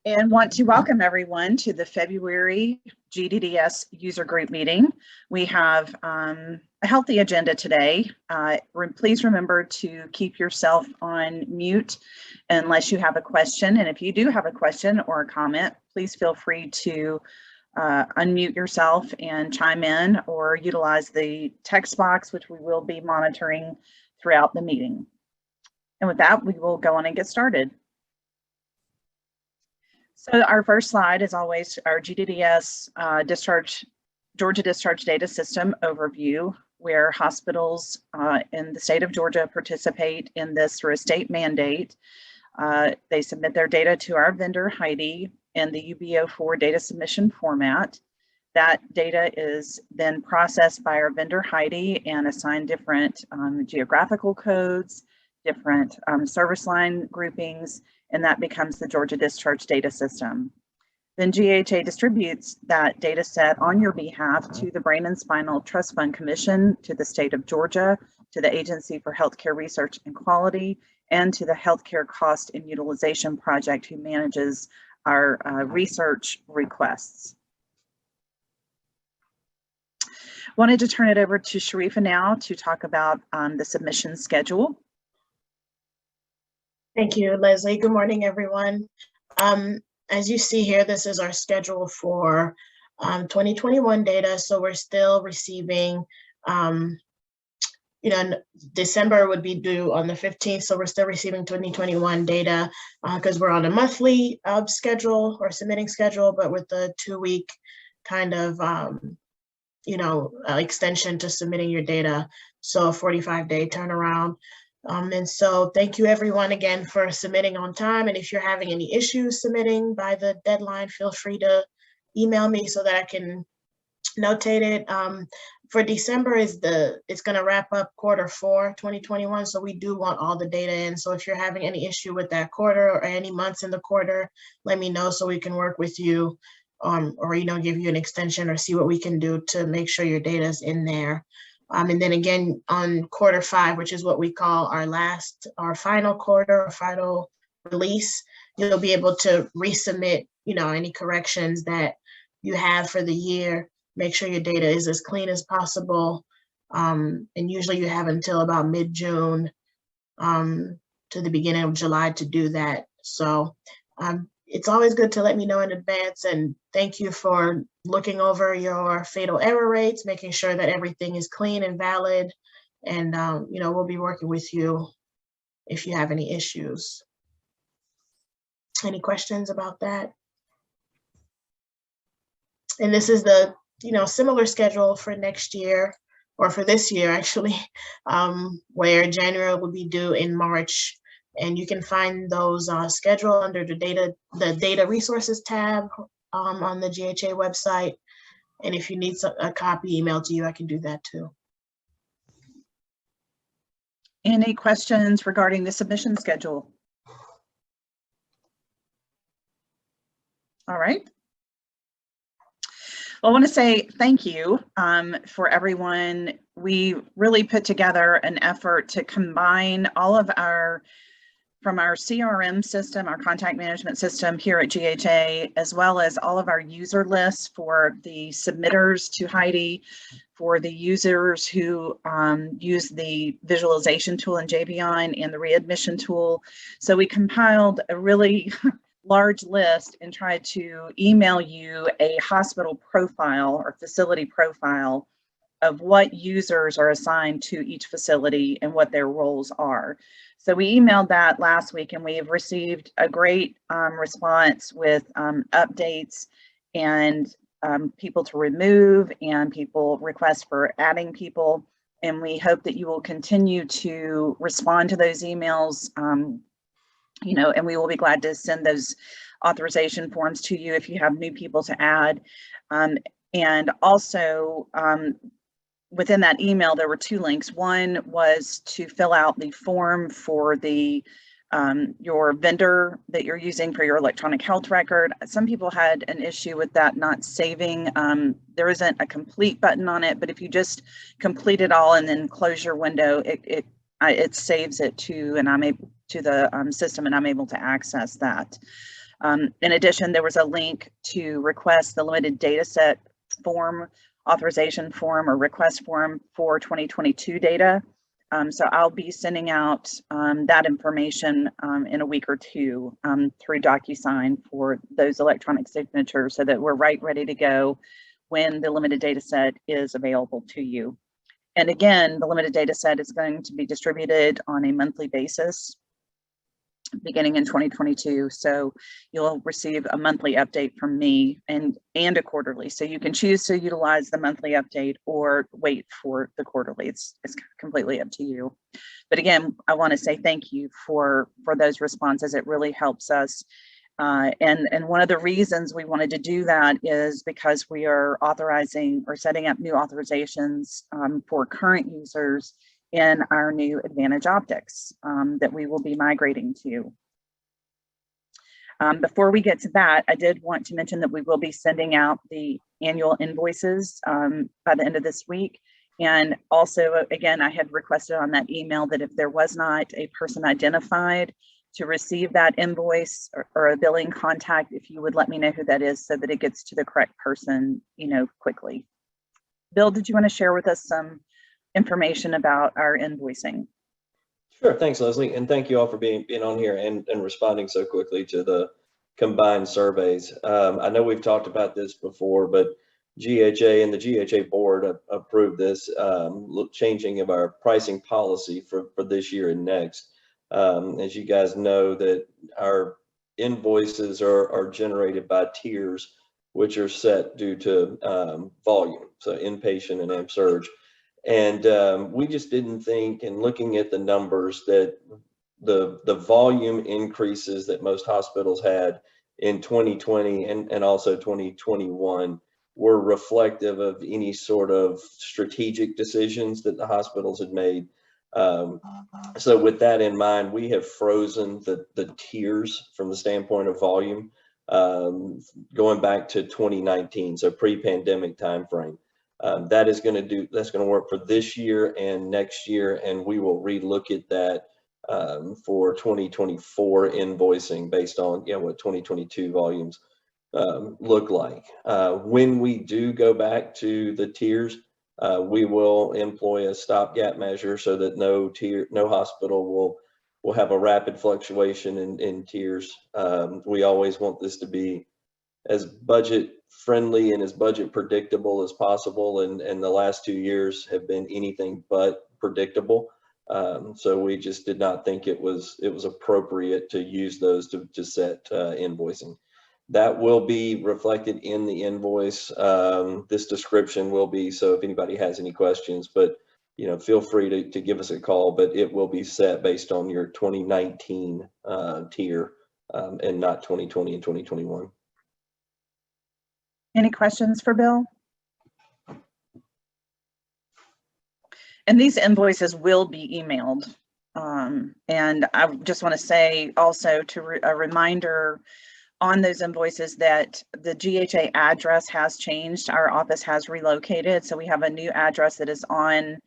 And want to welcome everyone to the February GDDS user group meeting. We have a healthy agenda today. Please remember to keep yourself on mute unless you have a question. And if you do have a question or a comment, please feel free to unmute yourself and chime in or utilize the text box, which we will be monitoring throughout the meeting. And with that, we will go on and get started. So our first slide is always our GDDS Georgia Discharge Data System overview, where hospitals in the state of Georgia participate in this through a state mandate. They submit their data to our vendor, Heidi, in the UB04 data submission format. That data is then processed by our vendor, Heidi, and assigned different geographical codes, different service line groupings, and that becomes the Georgia Discharge Data System. Then GHA distributes that data set on your behalf to the Brain and Spinal Trust Fund Commission, to the state of Georgia, to the Agency for Healthcare Research and Quality, and to the Healthcare Cost and Utilization Project, who manages our research requests. Wanted to turn it over to Sharifa now to talk about the submission schedule. Thank you, Leslie. Good morning, everyone. As you see here, this is our schedule for 2021 data. So we're still receiving, December would be due on the 15th. So we're still receiving 2021 data because we're on a monthly schedule or submitting schedule, but with the 2-week kind of, extension to submitting your data. So a 45-day turnaround. And so thank you everyone again for submitting on time. And if you're having any issues submitting by the deadline, feel free to email me so that I can notate it. For December it's going to wrap up Q4 2021. So we do want all the data in. So if you're having any issue with that quarter or any months in the quarter, let me know so we can work with you or give you an extension or see what we can do to make sure your data is in there. And then again, on Q5, which is what we call our final quarter or final release, you'll be able to resubmit, any corrections that you have for the year. Make sure your data is as clean as possible. And usually you have until about mid-June to the beginning of July to do that. So it's always good to let me know in advance, and thank you for looking over your fatal error rates, making sure that everything is clean and valid, and we'll be working with you if you have any issues. Any questions about that? And this is the similar schedule for next year, or for this year actually, where January will be due in March. And you can find those schedule under the data resources tab on the GHA website. And if you need a copy emailed to you, I can do that too. Any questions regarding the submission schedule? All right. Well, I want to say thank you for everyone. We really put together an effort to combine all of from our CRM system, our contact management system here at GHA, as well as all of our user lists for the submitters to Heidi, for the users who use the visualization tool in JBeon and the readmission tool. So we compiled a really large list and tried to email you a hospital profile or facility profile of what users are assigned to each facility and what their roles are. So we emailed that last week, and we've received a great response with updates and people to remove and people requests for adding people. And we hope that you will continue to respond to those emails, and we will be glad to send those authorization forms to you if you have new people to add. And also, within that email, there were 2 links. One was to fill out the form for the your vendor that you're using for your electronic health record. Some people had an issue with that not saving. There isn't a complete button on it, but if you just complete it all and then close your window, it saves it to the system, and I'm able to access that. In addition, there was a link to request the limited data set form, authorization form or request form for 2022 data. So I'll be sending out that information in a week or two through DocuSign for those electronic signatures so that we're ready to go when the limited data set is available to you. And again, the limited data set is going to be distributed on a monthly basis beginning in 2022. So you'll receive a monthly update from me and a quarterly. So you can choose to utilize the monthly update or wait for the quarterly. It's completely up to you. But again, I want to say thank you for those responses. It really helps us. And one of the reasons we wanted to do that is because we are authorizing or setting up new authorizations for current users in our new Advantage Optics that we will be migrating to. Before we get to that, I did want to mention that we will be sending out the annual invoices by the end of this week. And also, again, I had requested on that email that if there was not a person identified to receive that invoice or a billing contact, if you would let me know who that is so that it gets to the correct person, quickly. Bill, did you want to share with us some information about our invoicing? Sure, thanks, Leslie, and thank you all for being on here and responding so quickly to the combined surveys. I know we've talked about this before, but GHA and the GHA board approved this changing of our pricing policy for this year and next. As you guys know, that our invoices are generated by tiers, which are set due to volume, so inpatient and amp surge. And we just didn't think, in looking at the numbers, that the volume increases that most hospitals had in 2020 and also 2021 were reflective of any sort of strategic decisions that the hospitals had made. So with that in mind, we have frozen the tiers from the standpoint of volume going back to 2019, so pre-pandemic timeframe. That's going to work for this year and next year, and we will relook at that for 2024 invoicing based on what 2022 volumes look like. When we do go back to the tiers, we will employ a stopgap measure so that no hospital will have a rapid fluctuation in tiers. We always want this to be as budget friendly and as budget predictable as possible, and the last 2 years have been anything but predictable. So we just did not think it was appropriate to use those to set invoicing. That will be reflected in the invoice. This description will be, so if anybody has any questions, but feel free to give us a call, but it will be set based on your 2019 tier and not 2020 and 2021. Any questions for Bill? And these invoices will be emailed. And I just want to say also a reminder on those invoices that the GHA address has changed. Our office has relocated. So we have a new address that is on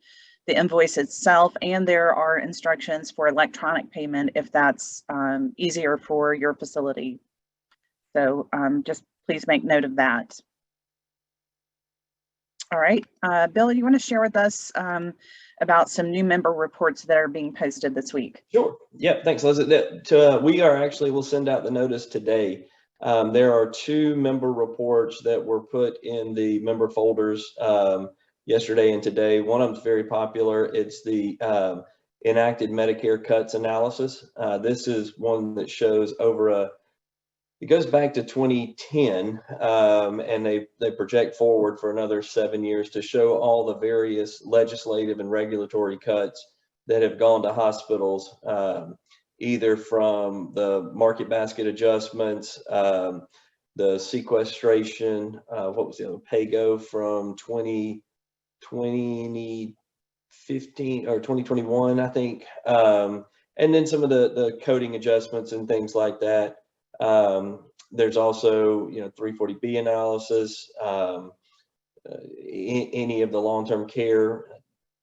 the invoice itself. And there are instructions for electronic payment if that's easier for your facility. So just please make note of that. All right, Bill, you want to share with us about some new member reports that are being posted this week? Sure. Yep. Thanks, Leslie. We'll send out the notice today. There are 2 member reports that were put in the member folders yesterday and today. One of them is very popular. It's the enacted Medicare cuts analysis. This is one that shows it goes back to 2010, and they project forward for another 7 years to show all the various legislative and regulatory cuts that have gone to hospitals, either from the market basket adjustments, the sequestration, what was the other, PAYGO from 2015 or 2021, I think, and then some of the coding adjustments and things like that. There's also, 340B analysis, any of the long-term care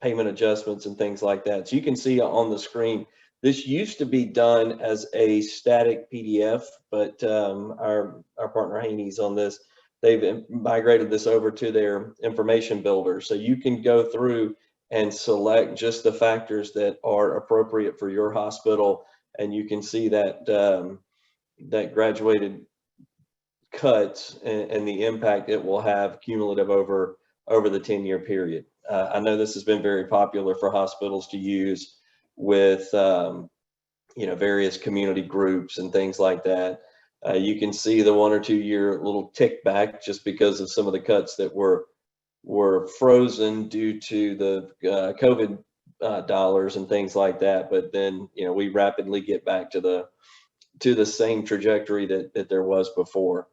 payment adjustments and things like that. So you can see on the screen, This used to be done as a static PDF, but our partner Haney's on this. They've migrated this over to their information builder. So you can go through and select just the factors that are appropriate for your hospital. And you can see that that graduated cuts and the impact it will have cumulative over the 10-year period. I know this has been very popular for hospitals to use with various community groups and things like that. You can see the 1 or 2 year little tick back just because of some of the cuts that were frozen due to the COVID dollars and things like that. But then we rapidly get back to the same trajectory that there was before.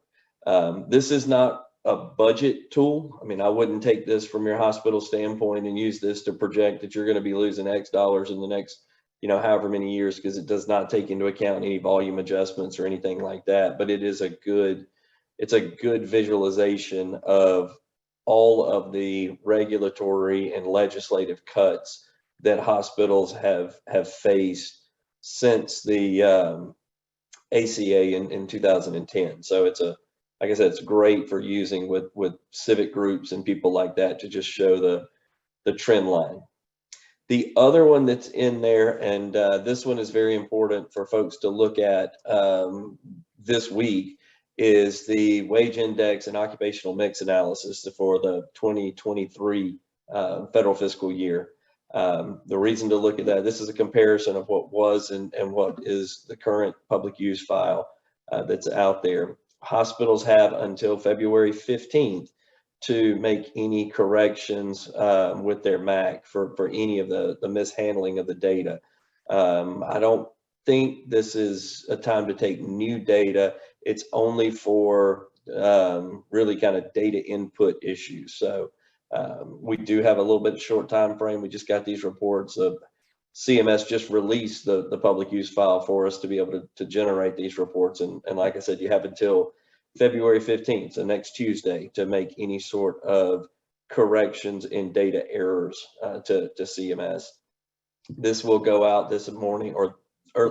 This is not a budget tool. I mean, I wouldn't take this from your hospital standpoint and use this to project that you're going to be losing X dollars in the next, however many years, because it does not take into account any volume adjustments or anything like that. But it's a good visualization of all of the regulatory and legislative cuts that hospitals have faced since the ACA in 2010. So like I said, it's great for using with civic groups and people like that to just show the trend line. The other one that's in there, and this one is very important for folks to look at this week, is the wage index and occupational mix analysis for the 2023 federal fiscal year. The reason to look at that, this is a comparison of what was and what is the current public use file that's out there. Hospitals have until February 15th to make any corrections with their MAC for any of the mishandling of the data. I don't think this is a time to take new data. It's only for really kind of data input issues. So we do have a little bit of short time frame. We just got these reports of CMS just released the public use file for us to be able to generate these reports. And like I said, you have until February 15th, so next Tuesday, to make any sort of corrections in data errors to CMS. This will go out this morning or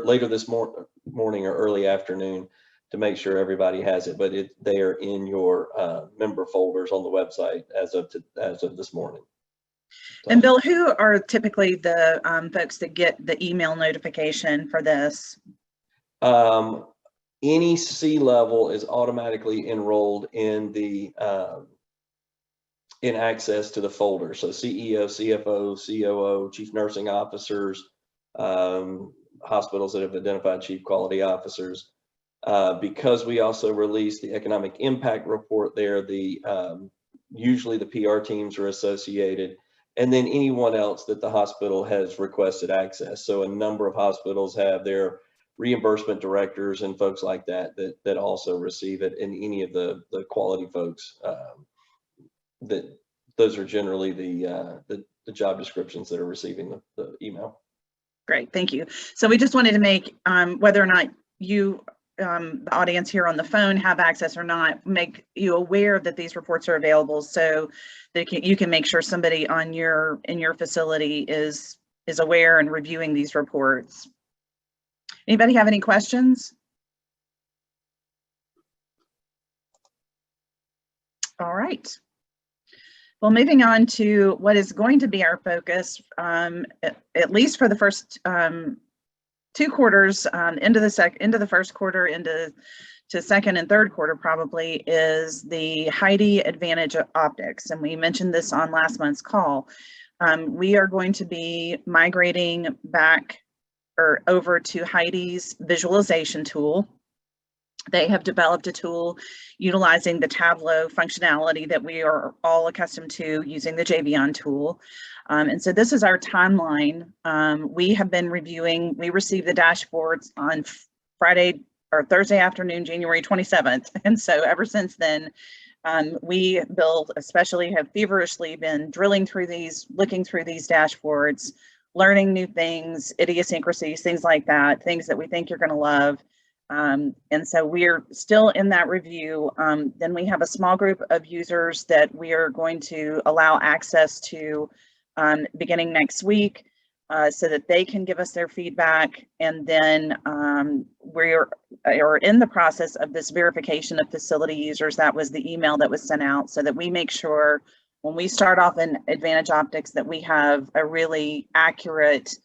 later this morning or early afternoon to make sure everybody has it, but they are in your member folders on the website as of this morning. So. And Bill, who are typically the folks that get the email notification for this? Any C-level is automatically enrolled in the in access to the folder. So CEO, CFO, COO, chief nursing officers, hospitals that have identified chief quality officers. Because we also release the economic impact report there, usually the PR teams are associated, and then anyone else that the hospital has requested access. So a number of hospitals have their reimbursement directors and folks like that also receive it, and any of the quality folks those are generally the job descriptions that are receiving the email. Great, thank you. So we just wanted to make whether or not you the audience here on the phone have access or not, make you aware that these reports are available, so that you can make sure somebody in your facility is aware and reviewing these reports. Anybody have any questions? All right. Well, moving on to what is going to be our focus, at least for the first 2 quarters, into the first quarter, into second and third quarter probably, is the HIDE Advantage Optics. And we mentioned this on last month's call. We are going to be migrating back or over to HIDE's visualization tool. They have developed a tool utilizing the Tableau functionality that we are all accustomed to using the JVon tool. And so this is our timeline. We have been reviewing, we received the dashboards on Friday or Thursday afternoon, January 27th. And so ever since then, we, Bill especially, have feverishly been drilling through these, looking through these dashboards, learning new things, idiosyncrasies, things like that, things that we think you're going to love. And so we're still in that review. Then we have a small group of users that we are going to allow access to beginning next week. so that they can give us their feedback. And then we're in the process of this verification of facility users. That was the email that was sent out, so that we make sure when we start off in Advantage Optics that we have a really accurate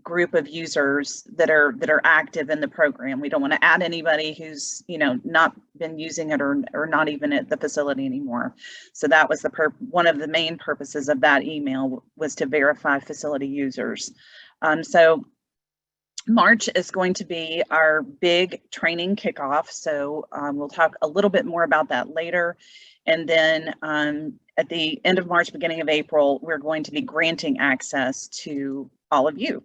group of users that are active in the program. We don't want to add anybody who's, you know, not been using it or not even at the facility anymore. So that was one of the main purposes of that email, was to verify facility users. So March is going to be our big training kickoff. So we'll talk a little bit more about that later. And then at the end of March, beginning of April, we're going to be granting access to all of you.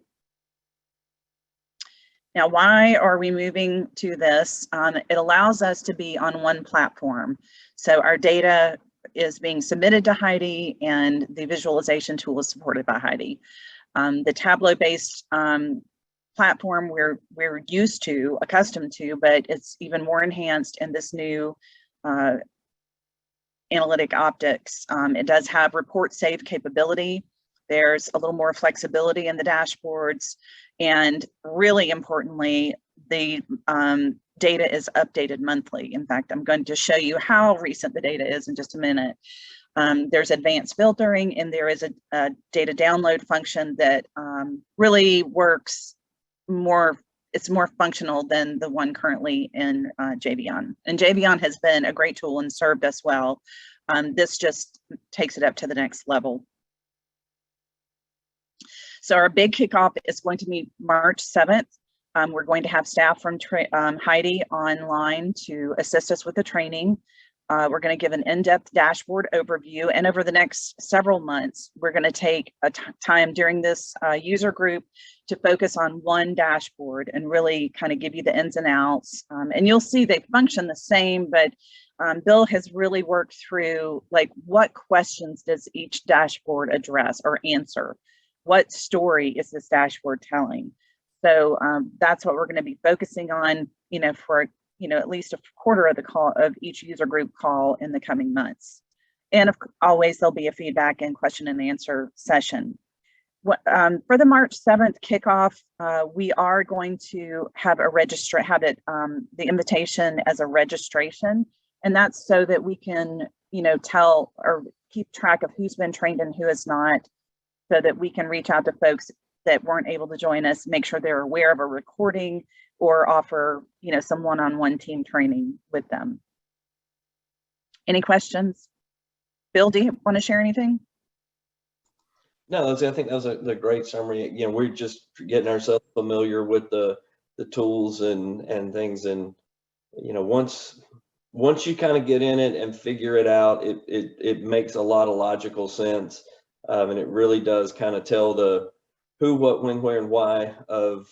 Now, why are we moving to this? It allows us to be on one platform. So our data is being submitted to Heidi, and the visualization tool is supported by Heidi. The Tableau-based platform we're accustomed to, but it's even more enhanced in this new analytic optics. It does have report save capability. There's a little more flexibility in the dashboards, and really importantly, the data is updated monthly. In fact, I'm going to show you how recent the data is in just a minute. There's advanced filtering, and there is a data download function that really works more. It's more functional than the one currently in JVon. And JVon has been a great tool and served us well. This just takes it up to the next level. So our big kickoff is going to be March 7th. We're going to have staff from Heidi online to assist us with the training. We're going to give an in-depth dashboard overview, and over the next several months, we're going to take a time during this user group to focus on one dashboard and really kind of give you the ins and outs. And you'll see they function the same, but Bill has really worked through, like, what questions does each dashboard address or answer? What story is this dashboard telling? So that's what we're going to be focusing on, you know, for, you know, at least a quarter of the call of each user group call in the coming months. And always there'll be a feedback and question and answer session. For the March 7th kickoff, we are going to have the invitation as a registration, and that's so that we can, you know, tell or keep track of who's been trained and who has not, so that we can reach out to folks that weren't able to join us, make sure they're aware of a recording, or offer, you know, some one-on-one team training with them. Any questions? Bill, do you want to share anything? No, I think that was a great summary. You know, we're just getting ourselves familiar with the tools and things, and you know, once you kind of get in it and figure it out, it makes a lot of logical sense, and it really does kind of tell the who, what, when, where, and why of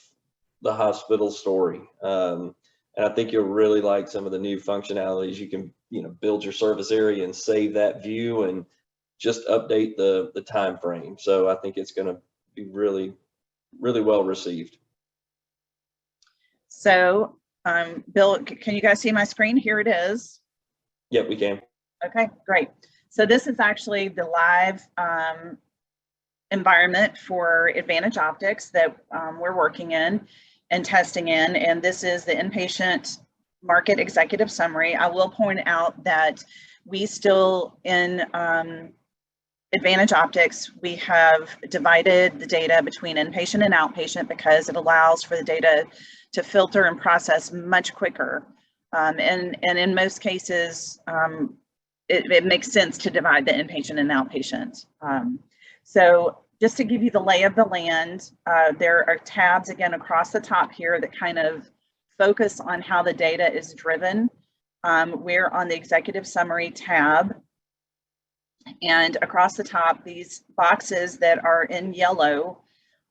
the hospital story. And I think you'll really like some of the new functionalities. You can, you know, build your service area and save that view and just update the time frame. So I think it's going to be really, really well received. So Bill, can you guys see my screen? Here it is. Yep, we can. Okay, great. So this is actually the live environment for Advantage Optics that we're working in and testing in, and this is the inpatient market executive summary. I will point out that we still, in Advantage Optics, we have divided the data between inpatient and outpatient because it allows for the data to filter and process much quicker. And in most cases, it makes sense to divide the inpatient and outpatient. So just to give you the lay of the land, there are tabs again across the top here that kind of focus on how the data is driven. We're on the executive summary tab, and across the top, these boxes that are in yellow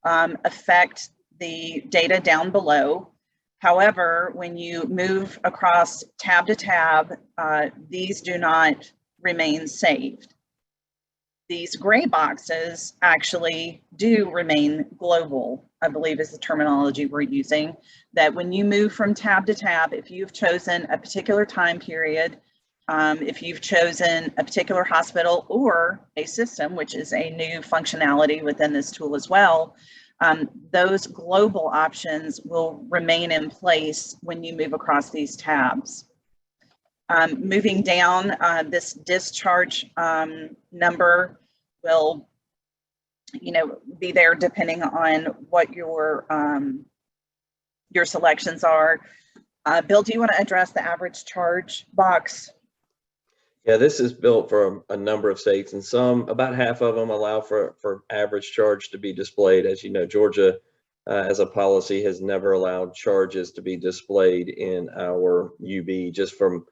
affect the data down below. However, when you move across tab to tab, these do not remain saved. These gray boxes actually do remain global, I believe is the terminology we're using, that when you move from tab to tab, if you've chosen a particular time period, If you've chosen a particular hospital or a system, which is a new functionality within this tool as well, those global options will remain in place when you move across these tabs. Moving down, this discharge number will, be there depending on what your selections are. Bill, do you want to address the average charge box? Yeah, this is built for a number of states, and about half of them allow for average charge to be displayed. As you know, Georgia, as a policy, has never allowed charges to be displayed in our UB, just from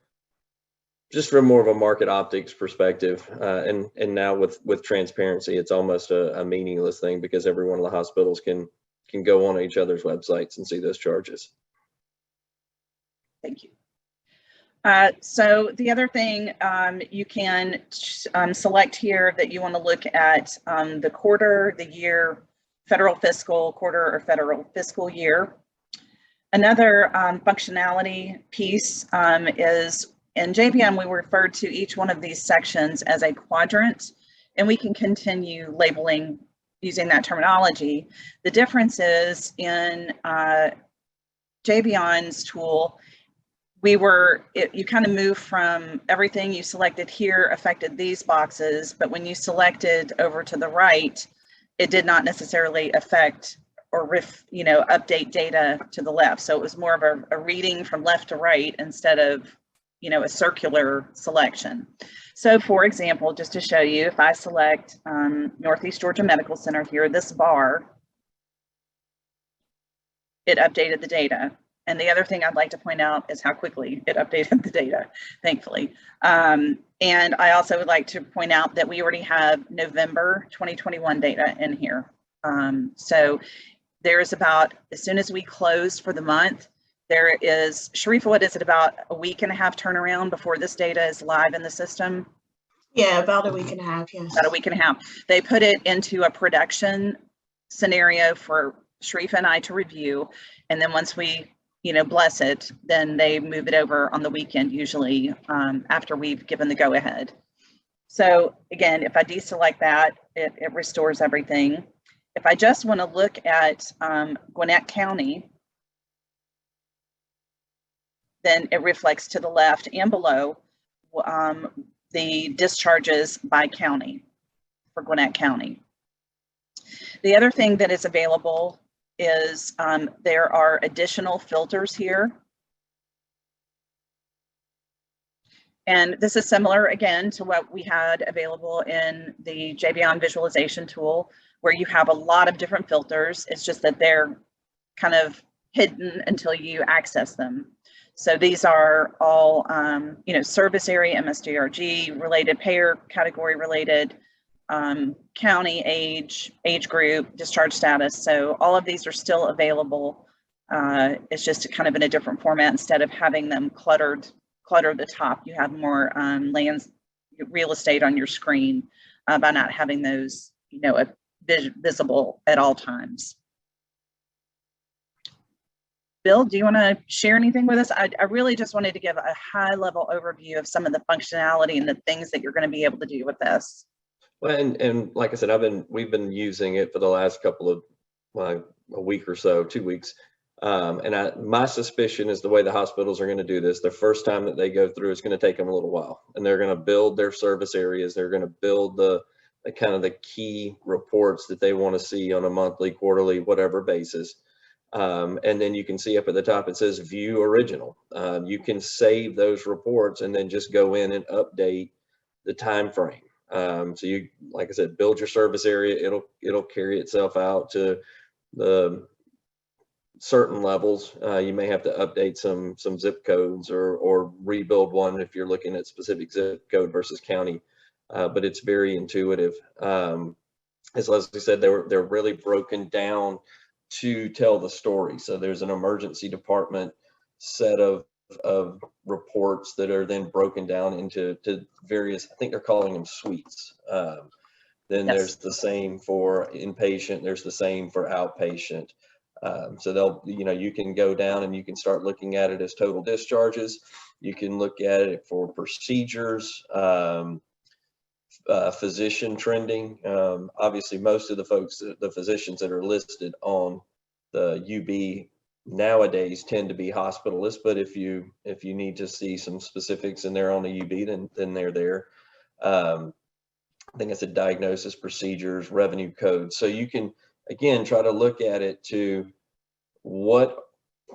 more of a market optics perspective. And now with transparency, it's almost a meaningless thing, because every one of the hospitals can go on each other's websites and see those charges. Thank you. So the other thing, you can select here that you want to look at the quarter, the year, federal fiscal quarter, or federal fiscal year. Another functionality piece is, in JVM, we refer to each one of these sections as a quadrant, and we can continue labeling using that terminology. The difference is in JVM's tool, you kind of move from everything you selected here affected these boxes, but when you selected over to the right, it did not necessarily affect or update data to the left. So it was more of a reading from left to right instead of, a circular selection. So for example, just to show you, if I select Northeast Georgia Medical Center here, this bar, it updated the data. And the other thing I'd like to point out is how quickly it updated the data, thankfully. And I also would like to point out that we already have November 2021 data in here. So there's about, as soon as we closed for the month, there is, Sharifa, what is it, about a week and a half turnaround before this data is live in the system? Yeah, about a week and a half, yes. About a week and a half. They put it into a production scenario for Sharifa and I to review. And then once we bless it, then they move it over on the weekend, usually after we've given the go ahead. So again, if I deselect that, it restores everything. If I just want to look at Gwinnett County, then it reflects to the left and below the discharges by county for Gwinnett County. The other thing that is available is there are additional filters here. And this is similar, again, to what we had available in the JBeyond visualization tool, where you have a lot of different filters. It's just that they're kind of hidden until you access them. So these are all, service area, MSDRG related, payer category related, county, age group, discharge status. So all of these are still available. It's just kind of in a different format. Instead of having them clutter the top, you have more real estate on your screen by not having those, visible at all times. Bill, do you want to share anything with us? I really just wanted to give a high level overview of some of the functionality and the things that you're going to be able to do with this. Well, and like I said, we've been using it for the last couple of, a week or so, 2 weeks. And my suspicion is the way the hospitals are going to do this, the first time that they go through, it's going to take them a little while, and they're going to build their service areas. They're going to build the kind of the key reports that they want to see on a monthly, quarterly, whatever basis. And then you can see up at the top, it says view original. You can save those reports and then just go in and update the time frame. So you, like I said, build your service area. It'll carry itself out to the certain levels. You may have to update some zip codes or rebuild one if you're looking at specific zip code versus county. But it's very intuitive. As Leslie said, they're really broken down to tell the story. So there's an emergency department set of reports that are then broken down into various, I think they're calling them suites. Then yes. There's the same for inpatient, there's the same for outpatient. So they'll, you can go down and you can start looking at it as total discharges. You can look at it for procedures, physician trending. Obviously, most of the physicians that are listed on the UB nowadays tend to be hospitalists, but if you need to see some specifics in there on the UB, then they're there. I think it's a diagnosis, procedures, revenue codes. So you can, again, try to look at it to what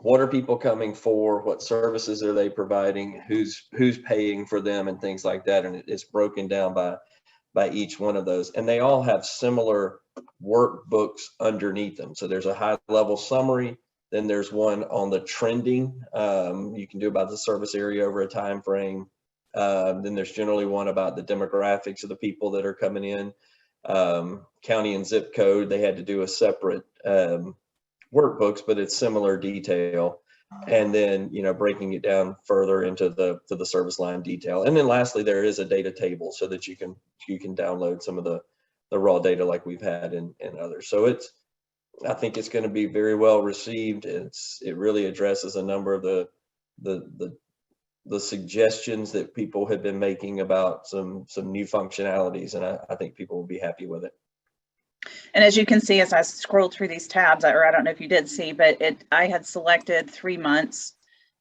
are people coming for, what services are they providing, who's paying for them, and things like that. And it's broken down by each one of those, and they all have similar workbooks underneath them. So there's a high level summary, then there's one on the trending, you can do about the service area over a time frame. Then there's generally one about the demographics of the people that are coming in, county and zip code. They had to do a separate workbooks, but it's similar detail. And then, breaking it down further into the service line detail. And then lastly, there is a data table so that you can download some of the raw data like we've had in others. So I think it's going to be very well received. It really addresses a number of the suggestions that people have been making about some new functionalities, and I think people will be happy with it. And as you can see, as I scrolled through these tabs, or I don't know if you did see, but I had selected 3 months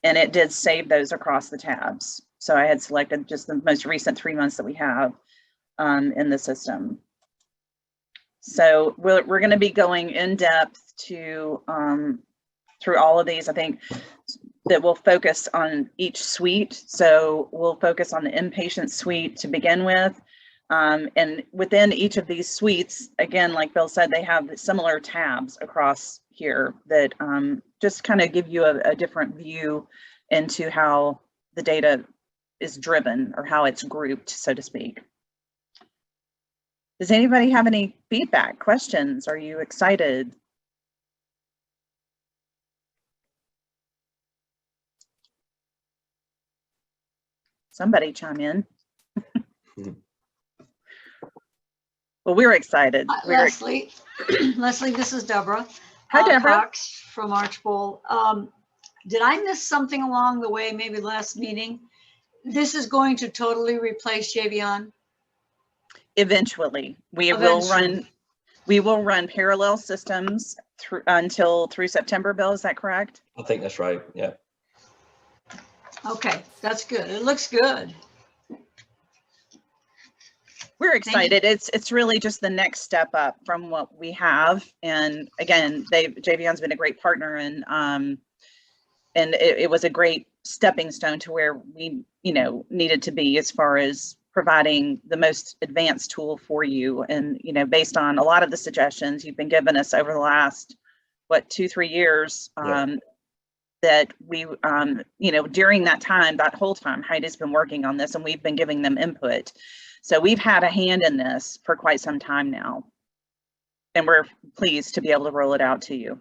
and it did save those across the tabs. So I had selected just the most recent 3 months that we have in the system. So we're going to be going in depth to through all of these. I think that we'll focus on each suite. So we'll focus on the inpatient suite to begin with. And within each of these suites, again, like Bill said, they have similar tabs across here that just kind of give you a different view into how the data is driven or how it's grouped, so to speak. Does anybody have any feedback, questions? Are you excited? Somebody chime in. Well, we're excited. Leslie, Leslie, this is Deborah. Hi, Deborah. Cox from Archbold. Did I miss something along the way, maybe last meeting? This is going to totally replace Javion? Eventually, we will run parallel systems through September. Bill, is that correct? I think that's right. Yeah. Okay, that's good. It looks good. We're excited. It's really just the next step up from what we have. And again, Javion's been a great partner, and it was a great stepping stone to where we needed to be as far as providing the most advanced tool for you. And based on a lot of the suggestions you've been giving us over the last 2-3 years, that we during that time, that whole time, Heidi's been working on this and we've been giving them input. So we've had a hand in this for quite some time now, and we're pleased to be able to roll it out to you.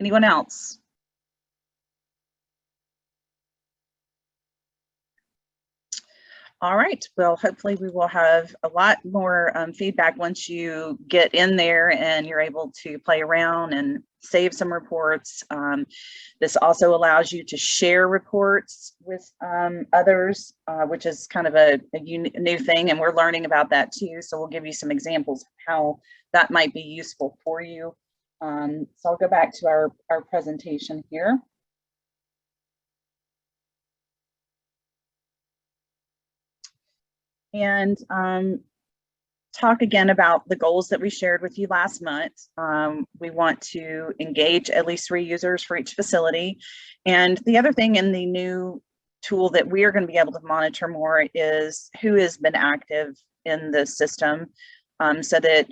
Anyone else? All right, well, hopefully we will have a lot more feedback once you get in there and you're able to play around and save some reports. This also allows you to share reports with others, which is kind of a new thing, and we're learning about that too. So we'll give you some examples of how that might be useful for you. So I'll go back to our presentation here. And talk again about the goals that we shared with you last month. We want to engage at least 3 users for each facility. And the other thing in the new tool that we are going to be able to monitor more is who has been active in the system, so that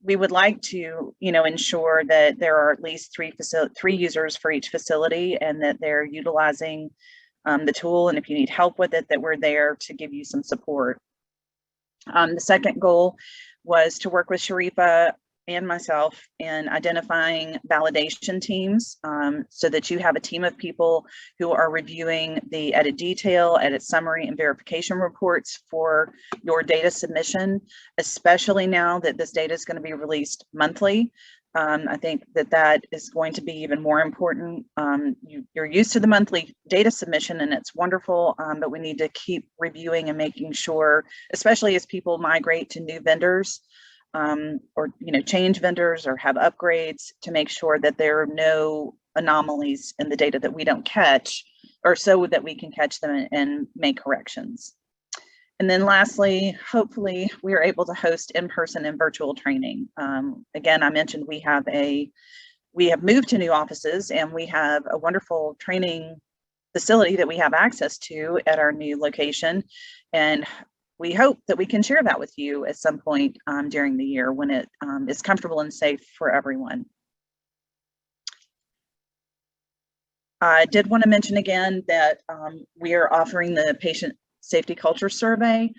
we would like to ensure that there are at least 3 users for each facility, and that they're utilizing the tool. And if you need help with it, that we're there to give you some support. The second goal was to work with Sharifa and myself in identifying validation teams so that you have a team of people who are reviewing the edit detail, edit summary, and verification reports for your data submission, especially now that this data is going to be released monthly. I think that is going to be even more important. You're used to the monthly data submission and it's wonderful, but we need to keep reviewing and making sure, especially as people migrate to new vendors, or change vendors or have upgrades, to make sure that there are no anomalies in the data that we don't catch, or so that we can catch them and make corrections. And then lastly, hopefully we are able to host in-person and virtual training. Again, I mentioned we have moved to new offices and we have a wonderful training facility that we have access to at our new location. And we hope that we can share that with you at some point during the year when it is comfortable and safe for everyone. I did want to mention again that we are offering the Patient Safety Culture Survey.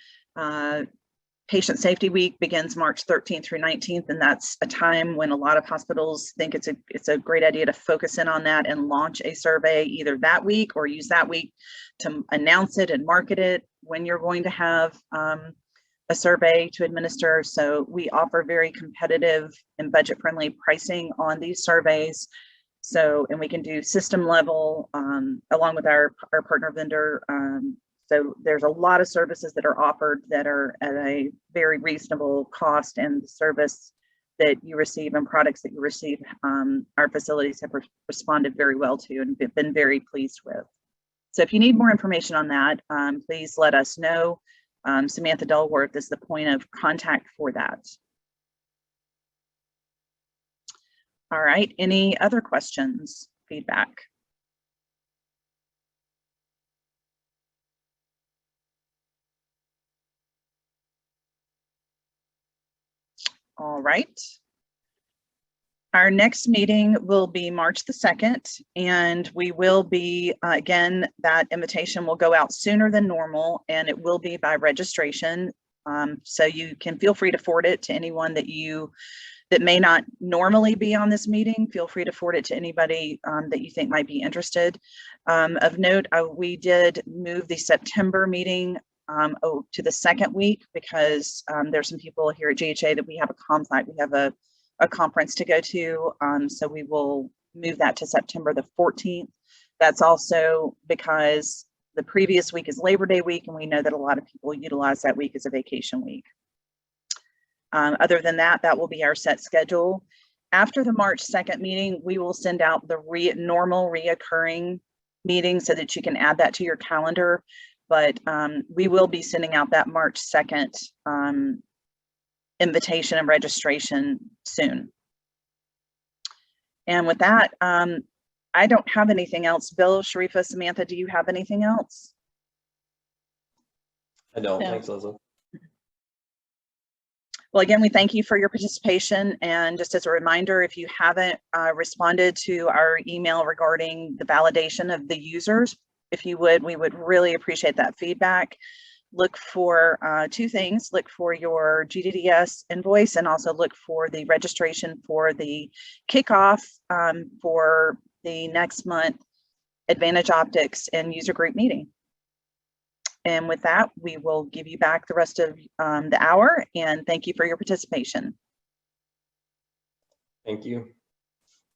Patient Safety Week begins March 13th through 19th, and that's a time when a lot of hospitals think it's a great idea to focus in on that and launch a survey either that week or use that week to announce it and market it when you're going to have a survey to administer. So we offer very competitive and budget-friendly pricing on these surveys. So, and we can do system level along with our partner vendor. So there's a lot of services that are offered that are at a very reasonable cost, and the service that you receive and products that you receive, our facilities have responded very well to and been very pleased with. So if you need more information on that, please let us know. Samantha Dulworth is the point of contact for that. All right, any other questions, feedback? All right. Our next meeting will be March the 2nd, and we will be, again, that invitation will go out sooner than normal, and it will be by registration. So you can feel free to forward it to anyone that may not normally be on this meeting. Feel free to forward it to anybody that you think might be interested. Of note, we did move the September meeting to the second week because there's some people here at GHA that we have a conflict. We have a conference to go to, so we will move that to September the 14th. That's also because the previous week is Labor Day week, and we know that a lot of people utilize that week as a vacation week. Other than that, that will be our set schedule. After the March 2nd meeting, we will send out the normal reoccurring meeting so that you can add that to your calendar. But we will be sending out that March 2nd invitation and registration soon. And with that, I don't have anything else. Bill, Sharifa, Samantha, do you have anything else? I don't. No. Thanks, Leslie. Well, again, we thank you for your participation. And just as a reminder, if you haven't responded to our email regarding the validation of the users, if you would, we would really appreciate that feedback. Look for two things. Look for your GDDS invoice and also look for the registration for the kickoff for the next month Advantage Optics and user group meeting. And with that, we will give you back the rest of the hour, and thank you for your participation. Thank you.